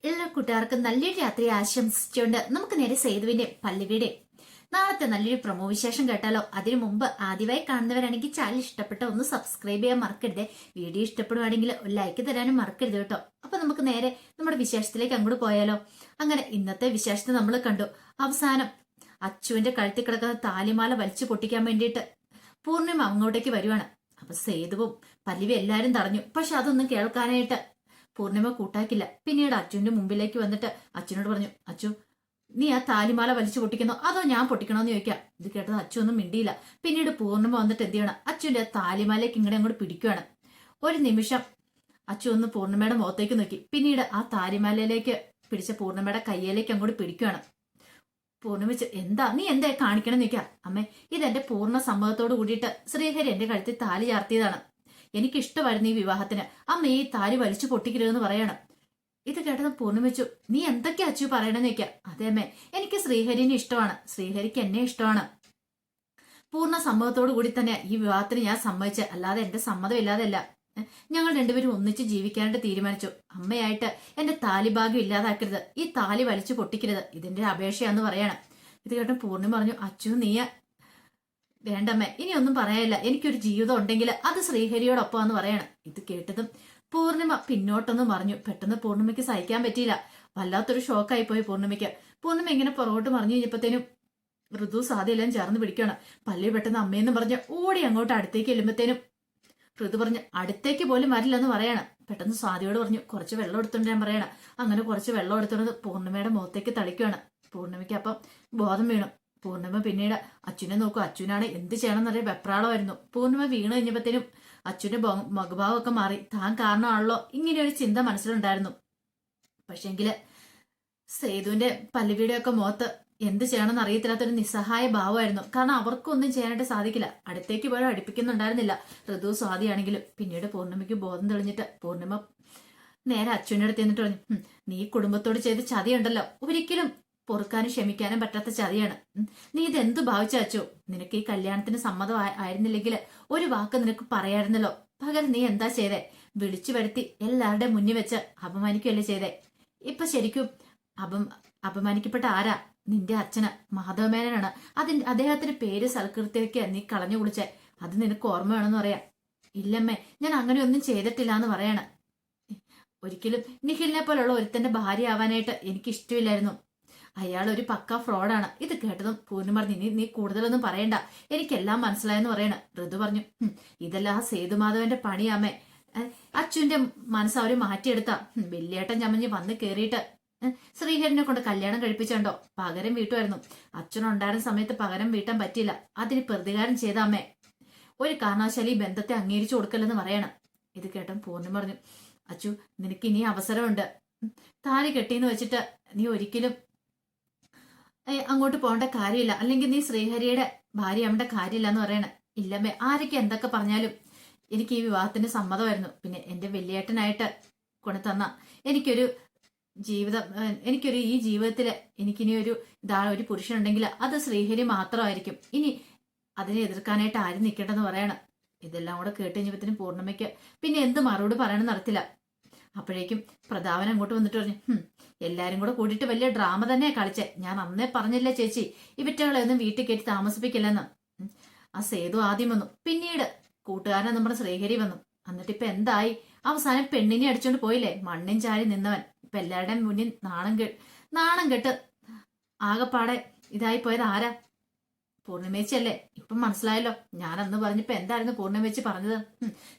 എല്ലാ കൂട്ടുകാർക്കും നല്ലൊരു രാത്രി ആശംസിച്ചുകൊണ്ട് നമുക്ക് നേരെ സേതുവിന്റെ പല്ലവിയുടെ നാളത്തെ നല്ലൊരു പ്രൊമോ വിശേഷം കേട്ടാലോ. അതിനു മുമ്പ് ആദ്യമായി കാണുന്നവരാണെങ്കിൽ ചാനൽ ഇഷ്ടപ്പെട്ട ഒന്ന് സബ്സ്ക്രൈബ് ചെയ്യാൻ മറക്കരുത്. വീഡിയോ ഇഷ്ടപ്പെടുവാണെങ്കിൽ ഒരു ലൈക്ക് തരാനും മറക്കരുത് കേട്ടോ. അപ്പൊ നമുക്ക് നേരെ നമ്മുടെ വിശേഷത്തിലേക്ക് അങ്ങോട്ട് പോയാലോ. അങ്ങനെ ഇന്നത്തെ വിശേഷത്തെ നമ്മൾ കണ്ടു. അവസാനം അച്ചുവിന്റെ കഴുത്തിൽ കിടക്കുന്ന താലിമാല വലിച്ചു പൊട്ടിക്കാൻ വേണ്ടിയിട്ട് പൂർണിമ അങ്ങോട്ടേക്ക് വരുവാണ്. അപ്പൊ സേതുവും പല്ലവി എല്ലാരും തടഞ്ഞു. പക്ഷെ അതൊന്നും കേൾക്കാനായിട്ട് പൂർണിമ കൂട്ടാക്കില്ല. പിന്നീട് അച്ഛന്റെ മുമ്പിലേക്ക് വന്നിട്ട് അച്ഛനോട് പറഞ്ഞു, അച്ചു നീ ആ താലിമാല വലിച്ചു പൊട്ടിക്കുന്നോ അതോ ഞാൻ പൊട്ടിക്കണോന്ന് ചോദിക്കാം. ഇത് കേട്ടത് അച്ചു ഒന്നും മിണ്ടിയില്ല. പിന്നീട് പൂർണിമ വന്നിട്ട് എന്ത് ചെയ്യണം, അച്ഛന്റെ ആ താലിമാലയ്ക്ക് ഇങ്ങനെ അങ്ങോട്ട് പിടിക്കുകയാണ്. ഒരു നിമിഷം അച്ചു ഒന്ന് പൂർണിമയുടെ മുഖത്തേക്ക് നോക്കി. പിന്നീട് ആ താലിമാലയിലേക്ക് പിടിച്ച പൂർണിമയുടെ കയ്യിലേക്ക് അങ്ങോട്ട് പിടിക്കുകയാണ്. പൂർണിമ നീ എന്താ കാണിക്കണം നോക്കാം. അമ്മേ, ഇതെന്റെ പൂർണ്ണ സമ്മതത്തോട് കൂടിയിട്ട് ശ്രീഹരി എന്റെ കഴുത്തിൽ താലി ചാർത്തിയതാണ്. എനിക്കിഷ്ടമായിരുന്നു ഈ വിവാഹത്തിന്. അമ്മ ഈ താലി വലിച്ചു പൊട്ടിക്കരുതെന്ന് പറയണം. ഇത് കേട്ടത് പൂർണ്ണിമച്ചു, നീ എന്തൊക്കെയാ അച്ചു പറയണെന്ന് ചോദിക്കാം. അതേ അമ്മേ, എനിക്ക് ശ്രീഹരിനെ ഇഷ്ടമാണ്, ശ്രീഹരിക്ക് എന്നെ ഇഷ്ടമാണ്. പൂർണ്ണ സമ്മതത്തോടു കൂടി തന്നെ ഈ വിവാഹത്തിന് ഞാൻ സമ്മതിച്ച, അല്ലാതെ എന്റെ സമ്മതം ഇല്ലാതല്ല. ഞങ്ങൾ രണ്ടുപേരും ഒന്നിച്ച് ജീവിക്കാനായിട്ട് തീരുമാനിച്ചു. അമ്മയായിട്ട് എന്റെ താലി ഭാഗ്യം ഇല്ലാതാക്കരുത്, ഈ താലി വലിച്ചു പൊട്ടിക്കരുത്, ഇതിന്റെ അപേക്ഷയാന്ന് പറയണം. ഇത് കേട്ട പൂർണ്ണിമ പറഞ്ഞു, അച്ചു നീയ വേണ്ടമ്മേ, ഇനി ഒന്നും പറയാനില്ല. എനിക്കൊരു ജീവിതം ഉണ്ടെങ്കിൽ അത് ശ്രീഹരിയോടൊപ്പമാന്ന് പറയണം. ഇത് കേട്ടതും പൂർണിമ പിന്നോട്ടൊന്നും പറഞ്ഞു. പെട്ടെന്ന് പൂർണിമയ്ക്ക് സഹിക്കാൻ പറ്റിയില്ല. വല്ലാത്തൊരു ഷോക്കായി പോയി പൂർണിമയ്ക്ക്. പൂർണിമ ഇങ്ങനെ പുറകോട്ട് മറിഞ്ഞു കഴിഞ്ഞപ്പോഴത്തേനും ഋതു സാധ്യയെല്ലാം ചേർന്ന് പിടിക്കുകയാണ്. പല്ലി പെട്ടെന്ന് അമ്മയെന്ന് പറഞ്ഞ് ഓടി അങ്ങോട്ട് അടുത്തേക്ക് ചെല്ലുമ്പോഴത്തേനും ഋതു പറഞ്ഞു, അടുത്തേക്ക് പോലും വരില്ലെന്ന് പറയണം. പെട്ടെന്ന് സ്വാതിയോട് പറഞ്ഞു, കുറച്ച് വെള്ളം എടുത്തോണ്ട് ഞാൻ പറയണം. അങ്ങനെ കുറച്ച് വെള്ളം എടുത്തോണ്ട് പൂർണിമയുടെ മുഖത്തേക്ക് തളിക്കുകയാണ്. പൂർണിമയ്ക്ക് അപ്പം ബോധം വീണു. പൂർണിമ പിന്നീട് അച്ഛനെ നോക്കും. അച്ഛനാണ് എന്ത് ചെയ്യണമെന്നറിയ വെപ്രാളമായിരുന്നു. പൂർണിമ വീണ് കഴിഞ്ഞപ്പോഴത്തേനും അച്ഛന്റെ മുഖഭാവമൊക്കെ മാറി. താൻ കാരണമാണല്ലോ ഇങ്ങനെ ഒരു ചിന്ത മനസ്സിലുണ്ടായിരുന്നു. പക്ഷെങ്കില് സേതുവിന്റെ പല്ലവിയുടെ ഒക്കെ മുഖത്ത് എന്ത് ചെയ്യണമെന്ന് അറിയത്തില്ലാത്തൊരു നിസ്സഹായ ഭാവമായിരുന്നു. കാരണം അവർക്കൊന്നും ചെയ്യാനായിട്ട് സാധിക്കില്ല. അടുത്തേക്ക് പോലും അടുപ്പിക്കുന്നുണ്ടായിരുന്നില്ല ഋതു സ്വാതിയാണെങ്കിലും. പിന്നീട് പൂർണിമയ്ക്ക് ബോധം തെളിഞ്ഞിട്ട് പൂർണിമ നേരെ അച്ഛൻ്റെ അടുത്ത് എന്നിട്ട് പറഞ്ഞു, നീ കുടുംബത്തോട് ചെയ്ത് ചതിയുണ്ടല്ലോ, ഒരിക്കലും പൊറുക്കാനും ക്ഷമിക്കാനും പറ്റാത്ത ചതിയാണ്. നീ ഇതെന്തു ഭാവിച്ചു? നിനക്ക് ഈ കല്യാണത്തിന് സമ്മതം ആയിരുന്നില്ലെങ്കിൽ ഒരു വാക്ക് നിനക്ക് പറയായിരുന്നല്ലോ. പകരം നീ എന്താ ചെയ്തേ? വിളിച്ചു വരുത്തി എല്ലാവരുടെ മുന്നിൽ വെച്ച് അപമാനിക്കുകയല്ലേ ചെയ്തേ. ഇപ്പൊ ശരിക്കും അപമാനിക്കപ്പെട്ട ആരാ? നിന്റെ അച്ഛന് മാധവമേനനാണ്. അദ്ദേഹത്തിന്റെ പേര് സൽകൃത്യക്ക് നീ കളഞ്ഞു കുളിച്ചേ. അത് നിനക്ക് ഓർമ്മ വേണമെന്ന് പറയാം. ഇല്ലമ്മേ, ഞാൻ അങ്ങനെ ഒന്നും ചെയ്തിട്ടില്ല എന്ന് പറയാണ്. ഒരിക്കലും നിഖിലിനെ പോലുള്ള ഒരുത്തന്റെ ഭാര്യ ആവാനായിട്ട് എനിക്ക് ഇഷ്ടമില്ലായിരുന്നു. അയാൾ ഒരു പക്ക ഫ്രോഡാണ്. ഇത് കേട്ടതും പൂർണ്ണിമ പറഞ്ഞു, നീ കൂടുതലൊന്നും പറയണ്ട, എനിക്കെല്ലാം മനസ്സിലായെന്ന് പറയണ. ഋതു പറഞ്ഞു, ഇതെല്ലാം ആ സേതുമാധവന്റെ പണിയാമേ. അച്ഛന്റെ മനസ്സ് അവര് മാറ്റിയെടുത്ത. വലിയേട്ടൻ ചമഞ്ഞ് വന്ന് കേറിയിട്ട് ശ്രീഹരിനെ കൊണ്ട് കല്യാണം കഴിപ്പിച്ചുണ്ടോ? പകരം വീട്ടുമായിരുന്നു. അച്ഛനുണ്ടായിരുന്ന സമയത്ത് പകരം വീട്ടാൻ പറ്റിയില്ല. അതിന് പ്രതികാരം ചെയ്ത അമ്മേ. ഒരു കാരണവശാലും ഈ ബന്ധത്തെ അംഗീകരിച്ചു കൊടുക്കല്ലെന്ന് പറയണം. ഇത് കേട്ടം പൂർണ്ണിമ പറഞ്ഞു, അച്ചു നിനക്ക് ഇനി അവസരമുണ്ട്. താലി കെട്ടിന്ന് വെച്ചിട്ട് നീ ഒരിക്കലും അങ്ങോട്ട് പോകേണ്ട കാര്യമില്ല. അല്ലെങ്കിൽ നീ ശ്രീഹരിയുടെ ഭാര്യ ആവേണ്ട കാര്യമില്ല എന്ന് പറയണ. ഇല്ലമ്മേ, ആരൊക്കെ എന്തൊക്കെ പറഞ്ഞാലും എനിക്ക് ഈ വിവാഹത്തിന് സമ്മതമായിരുന്നു. പിന്നെ എന്റെ വലിയേട്ടനായിട്ട് കൊണ്ടുതന്ന എനിക്കൊരു ഈ ജീവിതത്തില് എനിക്കിനി ഒരു പുരുഷനുണ്ടെങ്കിൽ അത് ശ്രീഹരി മാത്രമായിരിക്കും. ഇനി അതിനെ എതിർക്കാനായിട്ട് ആരും നിൽക്കട്ടെന്ന് പറയണം. ഇതെല്ലാം കൂടെ കേട്ട് കഴിഞ്ഞപ്പത്തിന് പൂർണ്ണിമയ്ക്ക് പിന്നെ എന്ത് മറുപടി പറയണമെന്ന് നടത്തില്ല. അപ്പോഴേക്കും പ്രതാപൻ അങ്ങോട്ട് വന്നിട്ട് പറഞ്ഞു, എല്ലാരും കൂടെ കൂടിയിട്ട് വലിയ ഡ്രാമ തന്നെയാ കളിച്ചേ. ഞാൻ അന്നേ പറഞ്ഞില്ലേ ചേച്ചി, ഇവറ്റകളെ ഒന്നും വീട്ടിൽ കയറ്റി താമസിപ്പിക്കില്ലെന്ന്. ആ സേതു ആദ്യം വന്നു. പിന്നീട് കൂട്ടുകാരൻ നമ്മുടെ ശ്രീഹരി വന്നു. എന്നിട്ടിപ്പൊ എന്തായി? അവസാനം പെണ്ണിനെ അടിച്ചോണ്ട് പോയില്ലേ മണ്ണും ചാരി നിന്നവൻ. ഇപ്പൊ എല്ലാവരുടെയും മുന്നിൽ നാണം കെട്ട് ആകെപ്പാടെ ഇതായി പോയത് ആരാ? പൂർണ്ണിമേച്ചല്ലേ. ഇപ്പം മനസ്സിലായല്ലോ ഞാൻ അന്ന് പറഞ്ഞപ്പോ എന്തായിരുന്നു പൂർണ്ണിമേച്ചി പറഞ്ഞത്?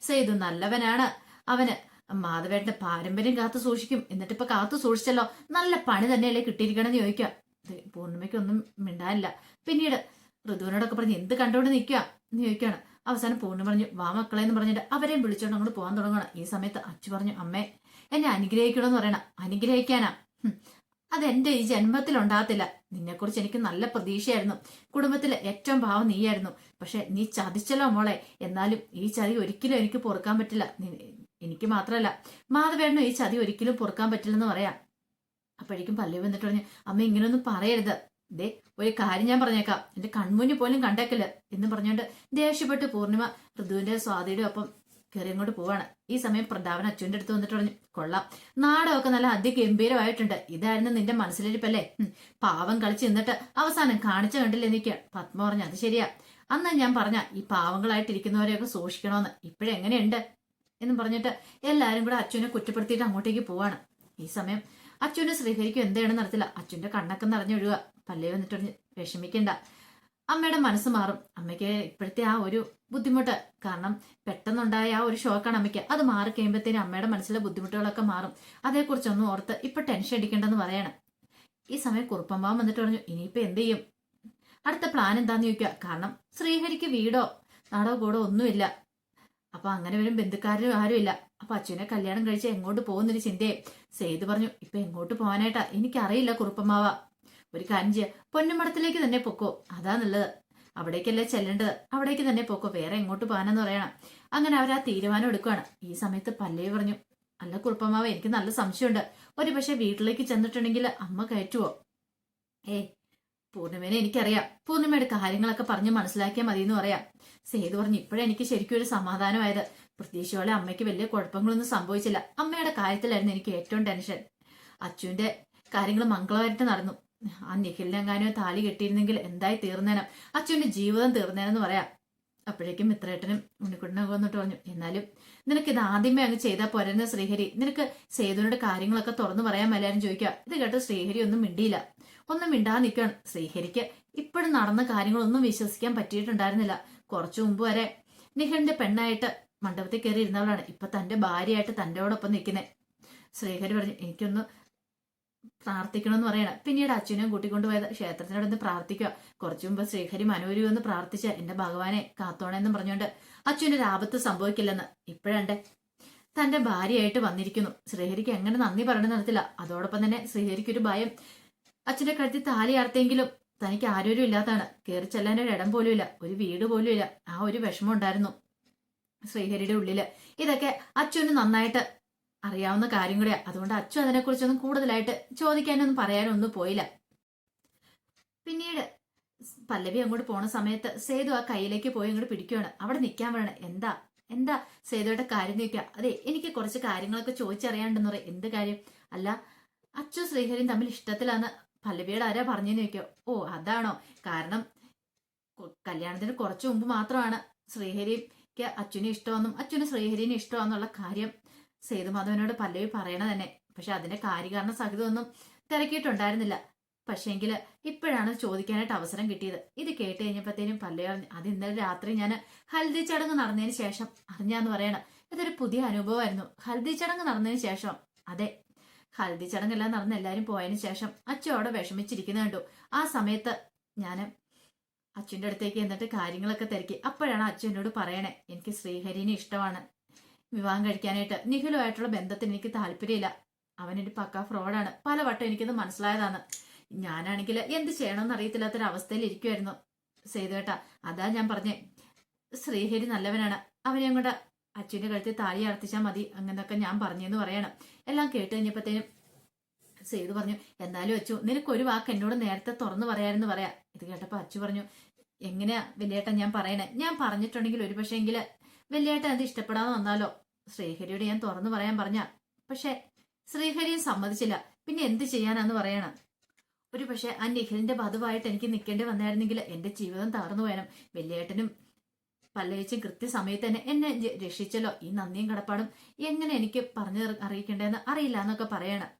സേതു നല്ലവനാണ്, അവന് മാധവേട്ടന്റെ പാരമ്പര്യം കാത്തു സൂക്ഷിക്കും. എന്നിട്ടിപ്പൊ കാത്തു സൂക്ഷിച്ചല്ലോ, നല്ല പണി തന്നെയല്ലേ കിട്ടിയിരിക്കണമെന്ന് ചോദിക്കാം. പൂർണ്ണിമയ്ക്കൊന്നും മിണ്ടാനില്ല. പിന്നീട് ഋതുവിനോടൊക്കെ പറഞ്ഞ് എന്ത് കണ്ടോണ്ട് നിൽക്കുക എന്ന് ചോദിക്കുകയാണ്. അവസാനം പൂർണ്ണി പറഞ്ഞു, വാ മക്കളെ എന്ന് പറഞ്ഞിട്ട് അവരെയും വിളിച്ചോണ്ട് അങ്ങോട്ട് പോകാൻ തുടങ്ങണം. ഈ സമയത്ത് അച്ചു പറഞ്ഞു, അമ്മേ എന്നെ അനുഗ്രഹിക്കണമെന്ന് പറയണം. അനുഗ്രഹിക്കാനാ? അതെന്റെ ഈ ജന്മത്തിൽ ഉണ്ടാകത്തില്ല. നിന്നെക്കുറിച്ച് എനിക്ക് നല്ല പ്രതീക്ഷയായിരുന്നു. കുടുംബത്തിലെ ഏറ്റവും പാവം നീയായിരുന്നു. പക്ഷെ നീ ചതിച്ചല്ലോ മോളെ. എന്നാലും ഈ ചതി ഒരിക്കലും എനിക്ക് പൊറുക്കാൻ പറ്റില്ല. എനിക്ക് മാത്രമല്ല മാധവേട്ടനും ഈ ചതി ഒരിക്കലും പൊറുക്കാൻ പറ്റില്ലെന്ന് പറയാം. അപ്പോഴേക്കും പല്ലവി വന്നിട്ട് പറഞ്ഞു, അമ്മ ഇങ്ങനെയൊന്നും പറയരുത്. ഒരു കാര്യം ഞാൻ പറഞ്ഞേക്കാം, എന്റെ കൺമുന്നിൽ പോലും കണ്ടേക്കല് എന്ന് പറഞ്ഞുകൊണ്ട് ദേഷ്യപ്പെട്ട് പൂർണിമ ഋതുവിന്റെ സ്വാതിയുടെ ഒപ്പം കയറി അങ്ങോട്ട് പോവാണ്. ഈ സമയം പ്രതാപൻ അച്ഛൻ്റെ അടുത്ത് വന്നിട്ട് പറഞ്ഞു, കൊള്ളാം, നാടകമൊക്കെ നല്ല അതിഗംഭീരമായിട്ടുണ്ട്. ഇതായിരുന്നു നിന്റെ മനസ്സിലിരിപ്പല്ലേ? പാവം കളിച്ച് നിന്നിട്ട് അവസാനം കാണിച്ച കണ്ടില്ലേ നിൽക്കുക. പത്മ പറഞ്ഞു, അത് ശരിയാ, അന്ന് ഞാൻ പറഞ്ഞ ഈ പാവങ്ങളായിട്ടിരിക്കുന്നവരെയൊക്കെ സൂക്ഷിക്കണമെന്ന്. ഇപ്പോഴെങ്ങനെയുണ്ട് എന്നും പറഞ്ഞിട്ട് എല്ലാരും കൂടെ അച്ഛനെ കുറ്റപ്പെടുത്തിയിട്ട് അങ്ങോട്ടേക്ക് പോവാണ്. ഈ സമയം അച്ഛൻ്റെ ശ്രീഹരിക്കും എന്താണെന്ന് അറിയത്തില്ല. അച്ഛൻ്റെ കണ്ണൊക്കെ നിറഞ്ഞൊഴുക. പല്ലേ വന്നിട്ട് പറഞ്ഞു, വിഷമിക്കണ്ട, അമ്മയുടെ മനസ്സ് മാറും. അമ്മയ്ക്ക് ഇപ്പോഴത്തെ ആ ഒരു ബുദ്ധിമുട്ട്, കാരണം പെട്ടെന്നുണ്ടായ ആ ഒരു ഷോക്കാണ് അമ്മയ്ക്ക്. അത് മാറി കഴിയുമ്പോഴത്തേനും അമ്മയുടെ മനസ്സിലെ ബുദ്ധിമുട്ടുകളൊക്കെ മാറും. അതേക്കുറിച്ചൊന്നും ഓർത്ത് ഇപ്പൊ ടെൻഷൻ അടിക്കേണ്ടെന്ന് പറയണം. ഈ സമയം കുറുപ്പമ്പാവൻ വന്നിട്ട് പറഞ്ഞു, ഇനിയിപ്പോ എന്ത് ചെയ്യും, അടുത്ത പ്ലാൻ എന്താന്ന് ചോദിക്കുക. കാരണം ശ്രീഹരിക്ക് വീടോ നാടോ കൂടോ ഒന്നുമില്ല. അപ്പൊ അങ്ങനെ വരും ബന്ധുക്കാരും ആരുമില്ല. അപ്പൊ അച്ഛനെ കല്യാണം കഴിച്ച് എങ്ങോട്ട് പോകുന്നൊരു ചിന്തയെ. സേതു പറഞ്ഞു, ഇപ്പൊ എങ്ങോട്ട് പോകാനായിട്ടാ എനിക്കറിയില്ല കുറുപ്പമ്മാവ. ഒരു കാര്യം ചെയ്യുക, പൊന്നുമടത്തിലേക്ക് തന്നെ പൊക്കോ, അതാ നല്ലത്. അവിടേക്കല്ലേ ചെല്ലേണ്ടത്, അവിടേക്ക് തന്നെ പൊക്കോ, വേറെ എങ്ങോട്ട് പോകാനെന്ന് പറയണം. അങ്ങനെ അവർ ആ തീരുമാനം എടുക്കുകയാണ്. ഈ സമയത്ത് പല്ലവി പറഞ്ഞു, അല്ല കുറുപ്പമ്മാവ, എനിക്ക് നല്ല സംശയമുണ്ട്. ഒരു പക്ഷെ വീട്ടിലേക്ക് ചെന്നിട്ടുണ്ടെങ്കിൽ അമ്മ കയറ്റുവോ? പൂർണിമേനെ എനിക്കറിയാം, പൂർണിമയുടെ കാര്യങ്ങളൊക്കെ പറഞ്ഞ് മനസ്സിലാക്കിയാൽ മതി എന്ന് പറയാം. സേതു പറഞ്ഞു, ഇപ്പോഴെനിക്ക് ശരിക്കും ഒരു സമാധാനമായത്. പ്രതീക്ഷയോടെ അമ്മയ്ക്ക് വലിയ കുഴപ്പങ്ങളൊന്നും സംഭവിച്ചില്ല. അമ്മയുടെ കാര്യത്തിലായിരുന്നു എനിക്ക് ഏറ്റവും ടെൻഷൻ. അച്ഛൻ്റെ കാര്യങ്ങൾ മംഗളമായിട്ട് നടന്നു. ആ നിഖിലിനെങ്ങാനോ താലി കെട്ടിയിരുന്നെങ്കിൽ എന്തായി തീർന്നേനം, അച്ഛൻ്റെ ജീവിതം തീർന്നേനെന്ന് പറയാം. അപ്പോഴേക്കും മിത്രേട്ടനും ഉണ്ണിക്കുട്ടനൊക്കെ വന്നിട്ട് പറഞ്ഞു, എന്നാലും നിനക്ക് ഇത് ആദ്യമേ അങ്ങ് ചെയ്താൽ പോരെന്ന് ശ്രീഹരി, നിനക്ക് സേതുവിനോട് കാര്യങ്ങളൊക്കെ തുറന്നു പറയാൻ എല്ലാവരും ചോദിക്കുക. ഇത് കേട്ട് ശ്രീഹരി ഒന്നും മിണ്ടിയില്ല, ഒന്നും മിണ്ടാതെ നിൽക്കുകയാണ്. ശ്രീഹരിക്ക് ഇപ്പോഴും നടന്ന കാര്യങ്ങളൊന്നും വിശ്വസിക്കാൻ പറ്റിയിട്ടുണ്ടായിരുന്നില്ല. കുറച്ചു മുമ്പ് വരെ നിഖിലിന്റെ പെണ്ണായിട്ട് മണ്ഡപത്തിൽ കയറി ഇരുന്നവളാണ് ഇപ്പൊ തന്റെ ഭാര്യയായിട്ട് തന്റെയോടൊപ്പം നിൽക്കുന്നത്. ശ്രീഹരി പറഞ്ഞു, എനിക്കൊന്ന് പ്രാർത്ഥിക്കണമെന്ന് പറയണം. പിന്നീട് അച്ഛനെയും കൂട്ടിക്കൊണ്ടുപോയത് ക്ഷേത്രത്തിനോടൊന്ന് പ്രാർത്ഥിക്കുക. കുറച്ചു മുമ്പ് ശ്രീഹരി മനോരി ഒന്ന് പ്രാർത്ഥിച്ച എന്റെ ഭഗവാനെ കാത്തോണെന്നും പറഞ്ഞുകൊണ്ട് അച്ഛൻ്റെ ഒരു ആപത്ത് സംഭവിക്കില്ലെന്ന്. ഇപ്പോഴണ്ടേ തന്റെ ഭാര്യയായിട്ട് വന്നിരിക്കുന്നു. ശ്രീഹരിക്ക് എങ്ങനെ നന്ദി പറയണമെന്ന് നടത്തില്ല. അതോടൊപ്പം തന്നെ ശ്രീഹരിക്ക് ഒരു ഭയം, അച്ഛന്റെ കഴുത്തിൽ താലി ആർത്തേങ്കിലും തനിക്ക് ആരോരും ഇല്ലാത്തതാണ്, കയറി ചെല്ലാൻ ഒരു ഇടം പോലും ഇല്ല, ഒരു വീട് പോലും ഇല്ല. ആ ഒരു വിഷമം ഉണ്ടായിരുന്നു ശ്രീഹരിയുടെ ഉള്ളില്. ഇതൊക്കെ അച്ഛന് നന്നായിട്ട് അറിയാവുന്ന കാര്യം കൂടെയാ. അതുകൊണ്ട് അച്ഛൻ അതിനെക്കുറിച്ചൊന്നും കൂടുതലായിട്ട് ചോദിക്കാനൊന്നും പറയാനൊന്നും ഒന്നും പോയില്ല. പിന്നീട് പല്ലവി അങ്ങോട്ട് പോണ സമയത്ത് സേതു ആ കയ്യിലേക്ക് പോയി അങ്ങോട്ട് പിടിക്കുകയാണ്. അവിടെ നിൽക്കാൻ പറയണ. എന്താ എന്താ സേതുയുടെ കാര്യം നിൽക്കുക? അതെ, എനിക്ക് കുറച്ച് കാര്യങ്ങളൊക്കെ ചോദിച്ചറിയാണ്ടെന്ന് പറയും. എന്ത് കാര്യം? അല്ല, അച്ഛൻ ശ്രീഹരിയും തമ്മിൽ ഇഷ്ടത്തിലാന്ന് പല്ലവിയോട് ആരാ പറഞ്ഞെന്ന് ചോദിക്കോ. ഓ അതാണോ? കാരണം കല്യാണത്തിന് കുറച്ചു മുമ്പ് മാത്രമാണ് ശ്രീഹരിക്ക് അച്ഛനെ ഇഷ്ടമെന്നും അച്ഛന് ശ്രീഹരിനെ ഇഷ്ടമാന്നുള്ള കാര്യം സേതുമാധവനോട് പല്ലവി പറയണ തന്നെ. പക്ഷെ അതിന്റെ കാര്യകാരണ സഹിതമൊന്നും തിരക്കിയിട്ടുണ്ടായിരുന്നില്ല. പക്ഷേങ്കിൽ ഇപ്പോഴാണ് ചോദിക്കാനായിട്ട് അവസരം കിട്ടിയത്. ഇത് കേട്ട് കഴിഞ്ഞപ്പോഴത്തേനും പല്ലവി പറഞ്ഞു, അത് ഇന്നലെ രാത്രി ഞാൻ ഹൽദി ചടങ്ങ് നടന്നതിന് ശേഷം അറിഞ്ഞാന്ന് പറയണം. ഇതൊരു പുതിയ അനുഭവമായിരുന്നു. ഹൽദി ചടങ്ങ് നടന്നതിന് ശേഷം? അതെ, ഹൽദി ചടങ്ങെല്ലാം നടന്ന് എല്ലാവരും പോയതിനു ശേഷം അച്ഛൻ അവിടെ വിഷമിച്ചിരിക്കുന്ന കണ്ടു. ആ സമയത്ത് ഞാൻ അച്ഛൻ്റെ അടുത്തേക്ക് എന്നിട്ട് കാര്യങ്ങളൊക്കെ തിരക്കി. അപ്പോഴാണ് അച്ഛൻ എന്നോട് പറയണേ, എനിക്ക് ശ്രീഹരിനെ ഇഷ്ടമാണ്, വിവാഹം കഴിക്കാനായിട്ട് നിഖിലുമായിട്ടുള്ള ബന്ധത്തിന് എനിക്ക് താല്പര്യമില്ല, അവനൊരു പക്ക ഫ്രോഡാണ്. പലവട്ടം എനിക്കത് മനസ്സിലായതാണ്. ഞാനാണെങ്കിൽ എന്ത് ചെയ്യണമെന്ന് അറിയത്തില്ലാത്തൊരവസ്ഥയിൽ ഇരിക്കുമായിരുന്നു സേതുവേട്ടാ. അതാ ഞാൻ പറഞ്ഞേ, ശ്രീഹരി നല്ലവനാണ്, അവനെയും കൊണ്ട് അച്ഛൻ്റെ കഴുത്തിൽ താലി അർത്തിച്ചാൽ മതി അങ്ങനൊക്കെ ഞാൻ പറഞ്ഞെന്ന് പറയണം. എല്ലാം കേട്ട് കഴിഞ്ഞപ്പോഴത്തേനും സേതു പറഞ്ഞു, എന്നാലും അച്ചു നിനക്കൊരു വാക്ക് എന്നോട് നേരത്തെ തുറന്നു പറയാമെന്ന് പറയാം. ഇത് കേട്ടപ്പോൾ അച്ചു പറഞ്ഞു, എങ്ങനെയാ വലിയേട്ടൻ ഞാൻ പറയണേ? ഞാൻ പറഞ്ഞിട്ടുണ്ടെങ്കിൽ ഒരു പക്ഷേങ്കിൽ വലിയേട്ടൻ അത് ഇഷ്ടപ്പെടാതെ വന്നാലോ? ശ്രീഹരിയോട് ഞാൻ തുറന്നു പറയാൻ പറഞ്ഞ, പക്ഷെ ശ്രീഹരിയും സമ്മതിച്ചില്ല. പിന്നെ എന്ത് ചെയ്യാനാന്ന് പറയണം. ഒരു പക്ഷെ ആ നിഖിലിന്റെ പതിവായിട്ട് എനിക്ക് നിൽക്കേണ്ടി വന്നായിരുന്നെങ്കിൽ എന്റെ ജീവിതം തകർന്നു പോയാലും. വലിയേട്ടനും പല്ലയിച്ചും കൃത്യസമയത്ത് തന്നെ എന്നെ രക്ഷിച്ചല്ലോ. ഈ നന്ദിയും കടപ്പാടും എങ്ങനെ എനിക്ക് പറഞ്ഞു അറിയിക്കേണ്ടതെന്ന് അറിയില്ല എന്നൊക്കെ പറയണം.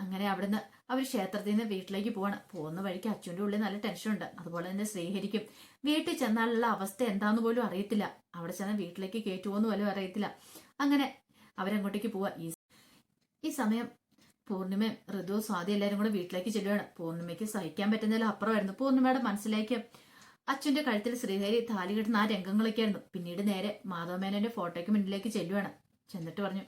അങ്ങനെ അവിടുന്ന് അവർ ക്ഷേത്രത്തിൽ നിന്ന് വീട്ടിലേക്ക് പോവാണ്. പോകുന്ന വഴിക്ക് അച്ഛൻ്റെ ഉള്ളിൽ നല്ല ടെൻഷനുണ്ട്. അതുപോലെ തന്നെ ശ്രീഹരിക്കും വീട്ടിൽ ചെന്നാലുള്ള അവസ്ഥ എന്താന്ന് പോലും അറിയത്തില്ല. അവിടെ ചെന്നാൽ വീട്ടിലേക്ക് കയറ്റുമോന്ന് പോലും അറിയത്തില്ല. അങ്ങനെ അവരങ്ങോട്ടേക്ക് പോവാ. ഈ സമയം പൂർണിമയും ഋതു സ്വാതി എല്ലാവരും കൂടെ വീട്ടിലേക്ക് ചെല്ലുകയാണ്. പൂർണിമയ്ക്ക് സഹിക്കാൻ പറ്റുന്നതിലും അപ്പുറമായിരുന്നു പൂർണിമയുടെ മനസ്സിലേക്ക് അച്ഛൻ്റെ കഴുത്തിൽ ശ്രീഹരി താലി കെട്ടുന്ന ആ രംഗങ്ങളൊക്കെയായിരുന്നു. പിന്നീട് നേരെ മാധവമേനന്റെ ഫോട്ടോയ്ക്ക് മുന്നിലേക്ക് ചെല്ലുവാണ്. ചെന്നിട്ട് പറഞ്ഞു,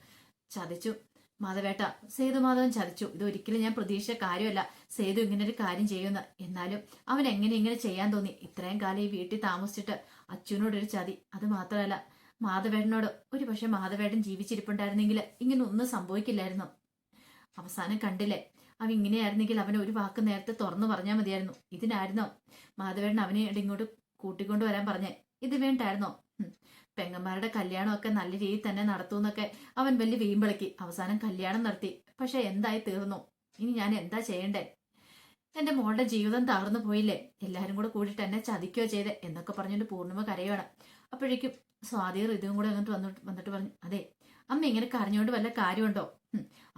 ചതിച്ചു മാധവേട്ട, സേതുമാധവൻ ചതിച്ചു. ഇത് ഒരിക്കലും ഞാൻ പ്രതീക്ഷിച്ച കാര്യമല്ല സേതു ഇങ്ങനെ ഒരു കാര്യം ചെയ്യുന്ന. എന്നാലും അവൻ എങ്ങനെ ഇങ്ങനെ ചെയ്യാൻ തോന്നി? ഇത്രയും കാലം ഈ വീട്ടിൽ താമസിച്ചിട്ട് അച്ഛനോടൊരു ചതി. അത് മാത്രമല്ല മാധവേട്ടനോട്. ഒരു പക്ഷെ മാധവേട്ടൻ ജീവിച്ചിരിപ്പുണ്ടായിരുന്നെങ്കിൽ ഇങ്ങനെ ഒന്നും സംഭവിക്കില്ലായിരുന്നു. അവസാനം കണ്ടില്ലേ, അവൻ ഇങ്ങനെയായിരുന്നെങ്കിൽ അവനെ ഒരു വാക്ക് നേരത്തെ തുറന്നു പറഞ്ഞാൽ മതിയായിരുന്നു. ഇതിനായിരുന്നോ മാധവേട്ടൻ അവനെ ഇങ്ങോട്ട് കൂട്ടിക്കൊണ്ടു വരാൻ പറഞ്ഞേ? ഇത് വേണ്ടായിരുന്നോ? പെങ്ങന്മാരുടെ കല്യാണമൊക്കെ നല്ല രീതിയിൽ തന്നെ നടത്തുമെന്നൊക്കെ അവൻ വലിയ വീമ്പിളക്കി. അവസാനം കല്യാണം നടത്തി. പക്ഷെ എന്തായി തീർന്നു? ഇനി ഞാൻ എന്താ ചെയ്യണ്ടേ? എന്റെ മോളുടെ ജീവിതം തകർന്നു പോയില്ലേ? എല്ലാരും കൂടെ കൂടിയിട്ട് എന്നെ ചതിക്കുകയോ ചെയ്തേ എന്നൊക്കെ പറഞ്ഞിട്ട് പൂർണ്ണിമ കരയാണ്. അപ്പോഴേക്കും സ്വാതിയും ഇതും കൂടെ വന്നിട്ട് പറഞ്ഞു, അതെ അമ്മ ഇങ്ങനെ കരഞ്ഞുകൊണ്ട് വല്ല കാര്യമുണ്ടോ?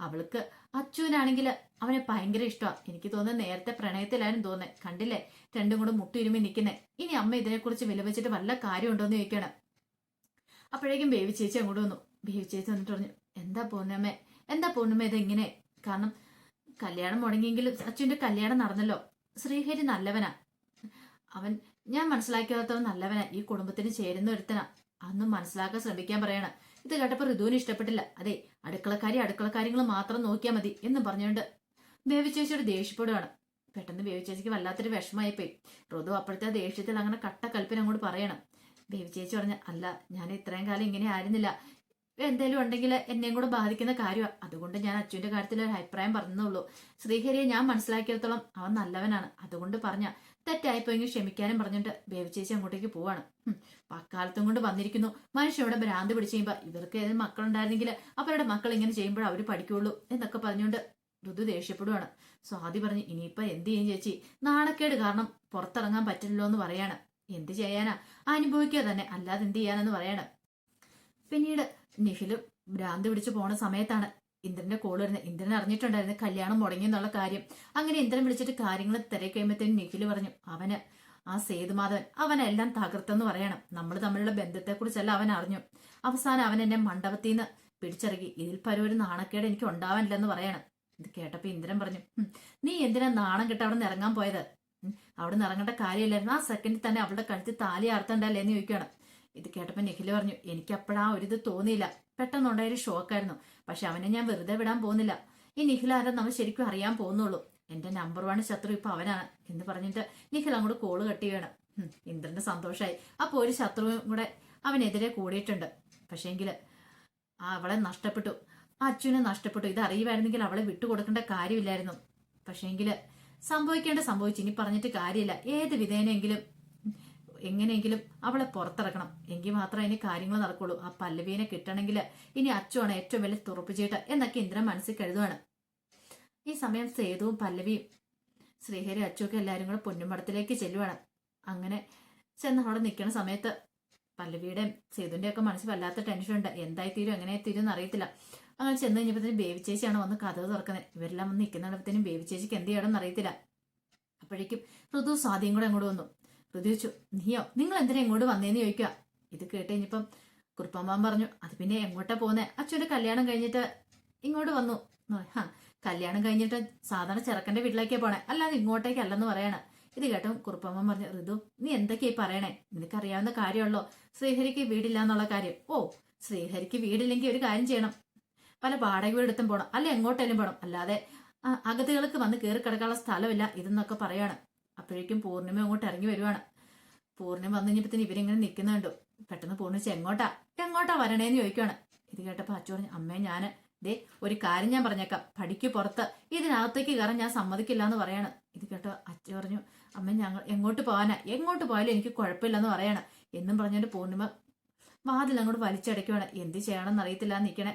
അവൾക്ക് അച്ഛനാണെങ്കിൽ അവനെ ഭയങ്കര ഇഷ്ടമാണ്. എനിക്ക് തോന്നുന്നത് നേരത്തെ പ്രണയത്തിലായിരുന്നു തോന്നുന്നത്. കണ്ടില്ലേ രണ്ടും കൂടെ മുട്ടിരുമി നിൽക്കുന്നേ. ഇനി അമ്മ ഇതിനെക്കുറിച്ച് വിലപിച്ചിട്ട് വല്ല കാര്യമുണ്ടോ എന്ന് ചോദിക്കണം. അപ്പോഴേക്കും ബേബി ചേച്ചി അങ്ങോട്ട് വന്നു. ബേബി ചേച്ചി വന്നിട്ട് പറഞ്ഞു, എന്താ പൂർണ്ണിമ ഇത് ഇങ്ങനെ? കാരണം കല്യാണം മുടങ്ങിയെങ്കിലും അച്ഛൻ്റെ കല്യാണം നടന്നല്ലോ. ശ്രീഹരി നല്ലവനാ. അവൻ ഞാൻ മനസ്സിലാക്കിയാത്തവൻ നല്ലവനാ. ഈ കുടുംബത്തിന് ചേരുന്ന ഒരുത്തനാ. അതൊന്നും മനസ്സിലാക്കാൻ ശ്രമിക്കാൻ പറയണം. ഇത് കേട്ടപ്പോൾ ഋതുവിന് ഇഷ്ടപ്പെട്ടില്ല. അതെ അടുക്കളക്കാര്യങ്ങൾ മാത്രം നോക്കിയാൽ മതി എന്ന് പറഞ്ഞുകൊണ്ട് ബേബി ചേച്ചിയോട് ദേഷ്യപ്പെടുകയാണ്. പെട്ടെന്ന് ബേബി ചേച്ചിക്ക് വല്ലാത്തൊരു വിഷമമായിപ്പോയി. ഋതു അപ്പോഴത്തെ ദേഷ്യത്തിൽ അങ്ങനെ കട്ടക്കൽപ്പിന് അങ്ങോട്ട് പറയണം. ബേബി ചേച്ചി പറഞ്ഞ, അല്ല ഞാൻ ഇത്രയും കാലം ഇങ്ങനെ ആയിരുന്നില്ല. എന്തേലും ഉണ്ടെങ്കിൽ എന്നെയും കൂടെ ബാധിക്കുന്ന കാര്യമാണ്. അതുകൊണ്ട് ഞാൻ അച്ഛൻ്റെ കാര്യത്തിൽ ഒരു അഭിപ്രായം പറഞ്ഞുള്ളൂ. ശ്രീഹരിയെ ഞാൻ മനസ്സിലാക്കിയിടത്തോളം അവൻ നല്ലവനാണ്. അതുകൊണ്ട് പറഞ്ഞ തെറ്റായിപ്പോയെങ്കിൽ ക്ഷമിക്കാനും പറഞ്ഞിട്ട് ബേബി ചേച്ചി അങ്ങോട്ടേക്ക് പോവാണ്. അക്കാലത്തും കൊണ്ട് വന്നിരിക്കുന്നു. മനുഷ്യവിടെ ഭ്രാന്ത് പിടിച്ച് ചെയ്യുമ്പോൾ ഇവർക്ക് ഏതെങ്കിലും മക്കളുണ്ടായിരുന്നെങ്കിൽ അവരുടെ മക്കൾ ഇങ്ങനെ ചെയ്യുമ്പോൾ അവർ പഠിക്കുള്ളൂ എന്നൊക്കെ പറഞ്ഞുകൊണ്ട് ഋതു ദേഷ്യപ്പെടുവാണ്. സ്വാതി പറഞ്ഞു, ഇനിയിപ്പോ എന്ത് ചെയ്യും ചേച്ചി? നാണക്കേട് കാരണം പുറത്തിറങ്ങാൻ പറ്റില്ലല്ലോ എന്ന് പറയാണ്. എന്ത് ചെയ്യാനാ? അനുഭവിക്കുക തന്നെ, അല്ലാതെ എന്ത് ചെയ്യാനെന്ന് പറയാണ്. പിന്നീട് നിഖില് ഭ്രാന്ത് പിടിച്ച് പോണ സമയത്താണ് ഇന്ദ്രന്റെ കോള് വരുന്നത്. ഇന്ദ്രൻ അറിഞ്ഞിട്ടുണ്ടായിരുന്നു കല്യാണം മുടങ്ങി എന്നുള്ള കാര്യം. അങ്ങനെ ഇന്ദ്രൻ വിളിച്ചിട്ട് കാര്യങ്ങൾ തിരക്കഴിയുമ്പോഴത്തേനും നിഖില് പറഞ്ഞു, അവന് ആ സേതുമാധവൻ അവനെല്ലാം തകർത്തെന്ന് പറയണം. നമ്മൾ തമ്മിലുള്ള ബന്ധത്തെക്കുറിച്ചല്ല അവൻ അറിഞ്ഞു. അവസാനം അവൻ എന്നെ മണ്ഡപത്തിൽ നിന്ന് പിടിച്ചിറക്കി. ഇതിൽ പരൊരു നാണക്കേട് എനിക്ക് ഉണ്ടാവാനില്ലെന്ന് പറയണം. ഇത് കേട്ടപ്പോ ഇന്ദ്രൻ പറഞ്ഞു, നീ എന്തിനാ നാണം കെട്ട് അവിടെ നിന്ന് ഇറങ്ങാൻ പോയത്? അവിടെ നിന്ന് ഇറങ്ങേണ്ട കാര്യമില്ലായിരുന്നു. ആ സെക്കൻഡിൽ തന്നെ അവളുടെ കഴുത്തിൽ താലി അർത്ഥണ്ടല്ലേ എന്ന് ചോദിക്കണം. ഇത് കേട്ടപ്പോൾ നിഖില് പറഞ്ഞു, എനിക്ക് അപ്പോഴാ ഒരിത് തോന്നിയില്ല. പെട്ടെന്നുണ്ടായൊരു ഷോക്കായിരുന്നു. പക്ഷെ അവനെ ഞാൻ വെറുതെ വിടാൻ പോകുന്നില്ല. ഈ നിഖിൽ ആരെ നമ്മൾ ശരിക്കും അറിയാൻ പോകുന്നുള്ളൂ. എന്റെ നമ്പർ 1 ശത്രു ഇപ്പൊ അവനാണ് എന്ന് പറഞ്ഞിട്ട് നിഖിൽ അങ്ങോട്ട് കോള് കട്ട് ചെയ്യണം. ഇന്ദ്രന്റെ സന്തോഷമായി. അപ്പൊ ഒരു ശത്രുവും കൂടെ അവനെതിരെ കൂടിയിട്ടുണ്ട്. പക്ഷേങ്കില് അവളെ നഷ്ടപ്പെട്ടു, അച്ഛനെ നഷ്ടപ്പെട്ടു. ഇത് അറിയുമായിരുന്നെങ്കിൽ അവളെ വിട്ടുകൊടുക്കേണ്ട കാര്യമില്ലായിരുന്നു. പക്ഷേങ്കില് സംഭവിച്ചു. ഇനി പറഞ്ഞിട്ട് കാര്യമില്ല. ഏത് വിധേനെങ്കിലും എങ്ങനെയെങ്കിലും അവളെ പുറത്തിറക്കണം. എങ്കിൽ മാത്രമേ ഇനി കാര്യങ്ങൾ നടക്കുള്ളൂ. ആ പല്ലവീനെ കിട്ടണമെങ്കിൽ ഇനി അച്ചുവാണ് ഏറ്റവും വലിയ തുറപ്പുചീട്ട് എന്നൊക്കെ ഇന്ദ്രൻ മനസ്സിൽ കരുതുവാണ്. ഈ സമയം സേതുവും പല്ലവിയും ശ്രീഹരി അച്ചുവൊക്കെ എല്ലാവരും കൂടെ പൊന്നുമടത്തിലേക്ക് ചെല്ലുവാണ്. അങ്ങനെ ചെന്ന് അവിടെ നിൽക്കുന്ന സമയത്ത് പല്ലവിയുടെയും സേതുവിന്റെ ഒക്കെ മനസ്സിൽ വല്ലാത്ത ടെൻഷനുണ്ട്. എന്തായിത്തീരും എങ്ങനെയായിത്തീരും എന്ന് അറിയത്തില്ല. അങ്ങനെ ചെന്ന് കഴിഞ്ഞപ്പോഴത്തേനും ബേബി ചേച്ചിയാണ് വന്ന് കഥ തുറക്കുന്നത്. ഇവരെല്ലാം വന്ന് നിൽക്കുന്നിടത്തേനും ബേബി ചേച്ചിക്ക് എന്ത് ചെയ്യണമെന്ന് അറിയത്തില്ല. അപ്പോഴേക്കും ഋതു സ്വാതിയും കൂടെ അങ്ങോട്ട് വന്നു. ഋതു ചോദിച്ചു, നീയോ? നിങ്ങൾ എന്തിനാ ഇങ്ങോട്ട് വന്നേന്ന് ചോദിക്കുക. ഇത് കേട്ട് കഴിഞ്ഞപ്പം കുറുപ്പമ്മാൻ പറഞ്ഞു, അത് പിന്നെ എങ്ങോട്ടാ പോകുന്നേ? അച്ഛൻ്റെ കല്യാണം കഴിഞ്ഞിട്ട് ഇങ്ങോട്ട് വന്നു. കല്യാണം കഴിഞ്ഞിട്ട് സാധാരണ ചെറുക്കന്റെ വീട്ടിലേക്കേ പോണേ, അല്ലാതെ ഇങ്ങോട്ടേക്ക് അല്ലെന്ന് പറയണേ. ഇത് കേട്ടോ കുറുപ്പമ്മ പറഞ്ഞു, ഋതു നീ എന്തൊക്കെയായി പറയണേ? നിനക്കറിയാവുന്ന കാര്യമുള്ളോ ശ്രീഹരിക്ക് വീടില്ല എന്നുള്ള കാര്യം? ഓ, ശ്രീഹരിക്ക് വീടില്ലെങ്കിൽ ഒരു കാര്യം ചെയ്യണം, പല വാടക വീടെടുത്തും പോകണം, അല്ലെ എങ്ങോട്ടേലും പോകണം, അല്ലാതെ അഗതികൾക്ക് വന്ന് കയറി കിടക്കാനുള്ള സ്ഥലമില്ല ഇതെന്നൊക്കെ പറയാണ്. അപ്പോഴേക്കും പൂർണ്ണിമ അങ്ങോട്ട് ഇറങ്ങി വരുവാണ്. പൂർണ്ണിമ വന്നു കഴിഞ്ഞപ്പത്തിന് ഇവരിങ്ങനെ നിൽക്കുന്നുണ്ടോ. പെട്ടെന്ന് പൂർണ്ണിച്ച് എങ്ങോട്ടാ വരണേന്ന് ചോദിക്കുവാണ്. ഇത് കേട്ടപ്പോ അച്ചു പറഞ്ഞു, അമ്മേ ഞാന് ദേ ഒരു കാര്യം ഞാൻ പറഞ്ഞേക്കാം, പഠിക്ക് പുറത്ത് ഇതിനകത്തേക്ക് കയറാൻ ഞാൻ സമ്മതിക്കില്ല എന്ന് പറയാണ്. ഇത് കേട്ടോ അച്ചു പറഞ്ഞു, അമ്മ ഞങ്ങൾ എങ്ങോട്ട് പോയാലും എനിക്ക് കുഴപ്പമില്ലെന്ന് പറയാണ്. എന്നും പറഞ്ഞുകൊണ്ട് പൂർണ്ണിമ വാതിൽ അങ്ങോട്ട് വലിച്ചടയ്ക്കുവാണ്. എന്ത് ചെയ്യണമെന്ന് അറിയത്തില്ല നിൽക്കണേ.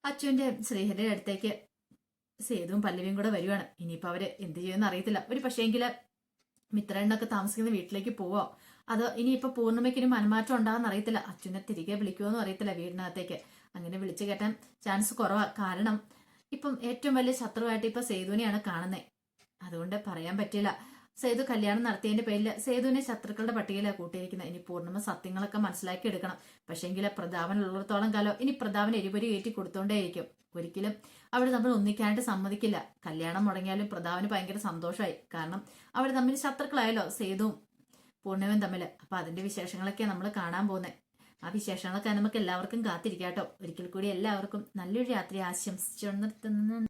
അച്ചുവിന്റെ ശ്രീഹരിയുടെ അടുത്തേക്ക് സേതുവും പല്ലവിയും കൂടെ വരുവാണ്. ഇനിയിപ്പോ അവര് എന്ത് ചെയ്യുമെന്ന് അറിയത്തില്ല. ഒരു പക്ഷേങ്കില് മിത്രണ്ണൊക്കെ താമസിക്കുന്ന വീട്ടിലേക്ക് പോവോ, അതോ ഇനിയിപ്പോ പൂർണ്ണിമയ്ക്ക് ഇനി മനമാറ്റം ഉണ്ടാകുന്ന അറിയത്തില്ല. അച്ഛനെ തിരികെ വിളിക്കുമോന്നും അറിയത്തില്ല വീടിനകത്തേക്ക്. അങ്ങനെ വിളിച്ചു കയറ്റാൻ ചാൻസ് കുറവാ. കാരണം ഇപ്പം ഏറ്റവും വലിയ ശത്രുവായിട്ട് ഇപ്പൊ സേതുവിനെയാണ് കാണുന്നത്. അതുകൊണ്ട് പറയാൻ പറ്റില്ല. സേതു കല്യാണം നടത്തിയതിന്റെ പേരിൽ സേതുവിനെ ശത്രുക്കളുടെ പട്ടികയിലാണ് കൂട്ടിയിരിക്കുന്നത്. ഇനി പൂർണ്ണിമ സത്യങ്ങളൊക്കെ മനസ്സിലാക്കി എടുക്കണം. പക്ഷേങ്കിൽ പ്രതാപനുള്ളിടത്തോളം കാലം ഇനി പ്രതാപൻ എരിപൊരി കയറ്റി കൊടുത്തോണ്ടേയിരിക്കും. ഒരിക്കലും അവിടെ നമ്മൾ ഒന്നിക്കാനായിട്ട് സമ്മതിക്കില്ല. കല്യാണം മുടങ്ങിയാലും പ്രതാപന് ഭയങ്കര സന്തോഷമായി. കാരണം അവർ തമ്മിൽ ശത്രുക്കളായല്ലോ സേതുവും പൂർണ്ണിമയും തമ്മിൽ. അപ്പൊ അതിന്റെ വിശേഷങ്ങളൊക്കെ നമ്മൾ കാണാൻ പോകുന്നത്. ആ വിശേഷങ്ങളൊക്കെ നമുക്ക് എല്ലാവർക്കും കാത്തിരിക്കാട്ടോ. ഒരിക്കൽ കൂടി എല്ലാവർക്കും നല്ലൊരു രാത്രി ആശംസിച്ചു നിർത്തുന്നു.